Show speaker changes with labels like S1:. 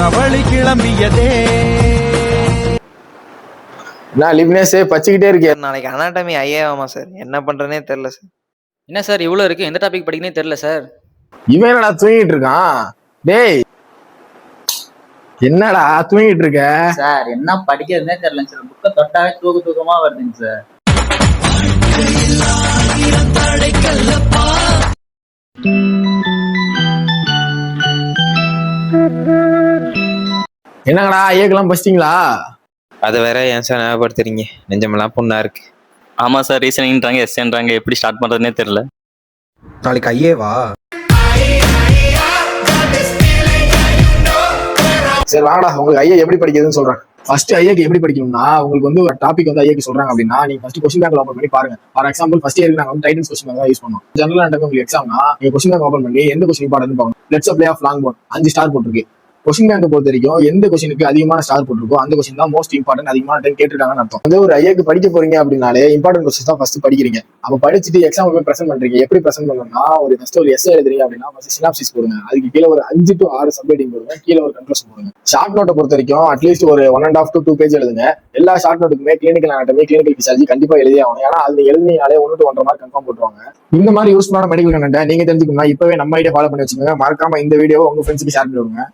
S1: புறவழி கிளம்பியதே.
S2: நான் லிப்னேஸே பச்சிக்கிட்டே இருக்கேன்.
S3: நாளைக்கு அனாட்டமி ஐயாவாமா சார், என்ன பண்றேனே தெரியல சார்.
S4: என்ன சார் இவ்வளோ இருக்கு, எந்த டாபிக் படிக்கனே தெரியல சார்.
S2: இவன் என்னடா தூங்கிட்டு இருக்கான்? டேய் என்னடா தூங்கிட்டு இருக்க?
S5: சார் என்ன படிக்கிறதுனே தெரியல சார். புக்கை தொட்டாவே தூக்கமா வருதுங்க சார்.
S2: என்னங்கடா ஐயாக்கெல்லாம் பசிட்டீங்களா?
S3: அது வேற ஏன் சார் ஞாபகப்படுத்துறீங்க, நெஞ்சமெல்லாம் புண்ணா இருக்கு.
S6: ஆமா சார், ரீசனிங்ன்றாங்க, எஸ்ஏன்றாங்க, எப்படி ஸ்டார்ட் பண்றதுனே தெரியல.
S1: நாளைக்கு ஐயேவா?
S2: சரி வாங்கடா, உங்களுக்கு ஐயா எப்படி படிக்கிறதுன்னு சொல்றேன். ஃபர்ஸ்ட் ஐயாக்கு எப்படி படிக்கணும்னா, உங்களுக்கு வந்து ஒரு டாபிக் வந்து ஐயாக்கு சொல்றாங்க அப்படின்னா, நீங்க ஃபர்ஸ்ட் கொஸ்டின் பேங்க் ஓபன் பண்ணி பாருங்க. ஃபார் எக்ஸாம்பிள் ஃபர்ஸ்ட் இயருக்கு நாங்க வந்து டைட்டன்ஸ் கொஸ்டின் பேங்க் தான் யூஸ் பண்ணுவோம். ஜெனரல் அண்ட் உங்களுக்கு எக்ஸாம்னா நீங்க கொஸ்டின் பேங்க் ஓபன் பண்ணி எந்த கொஸ்டின் இம்பார்ட்டன் பார்க்கணும். Let's play off long phone 5 star போட்டிருக்கு. கொஸ்டின் பேங்க் பொறுத்த வரைக்கும் எந்த கொஸ்டினுக்கு அதிகமான ஸ்டார் போட்டிருக்கோ அந்த கொஸ்டின் தான் மோஸ்ட் இம்பார்ட்டன்ட், அதிகமான டைம் கேட்டிருக்காங்கன்னு அர்த்தம். வந்து ஒரு ஐயாக்கு படிக்க போறீங்க அப்படின்னாலே இம்பார்ட்டன்ட் கொஸ்டின் தான் ஃபர்ஸ்ட் படிக்கிறீங்க. அப்ப படிச்சுட்டு எக்ஸாம் போய் பிரசென்ட் பண்றீங்க. எப்படி பிரசென்ட் பண்ணணும்னா, ஒரு ஃபர்ஸ்ட் ஒரு எஸ்ஏ எழுதுறீங்க அப்படின்னா ஃபர்ஸ்ட் சினாப்சிஸ் போடுங்க. அதுக்கு கீழே ஒரு 5 to 6 சப்ஹெட்டிங் போடுங்க. கீழே ஒரு கன்க்ளூஷன் போடுங்க. ஷார்ட் நோட்டை பொறுத்த வரைக்கும் அட்லீஸ்ட் ஒரு 1.5 to 2 பேஜ் எழுதுங்க. எல்லா ஷார்ட் நோட்டுக்குமே கிளினிக்கல் அனாட்டமி, கிளினிக்கல் பிசியாலஜி கண்டிப்பா எழுதி ஆகணும். ஏன்னா அது எழுதினாலே 1 to 1.5 மார்க் கன்ஃபார்ம் போட்டுருவாங்க. இந்த மாதிரி யூஸ்ஃபுல்லான மெடிக்கல் கண்டென்ட் நீங்க தெரிஞ்சுக்கணும்னா இப்பவே நம்ம ஐடியா ஃபாலோ பண்ணி வச்சுக்கோங்க. மறக்காம இந்த வீடியோ உங்க ஃப்ரெண்ட்ஸுக்கு ஷேர் பண்ணி விடுங்க.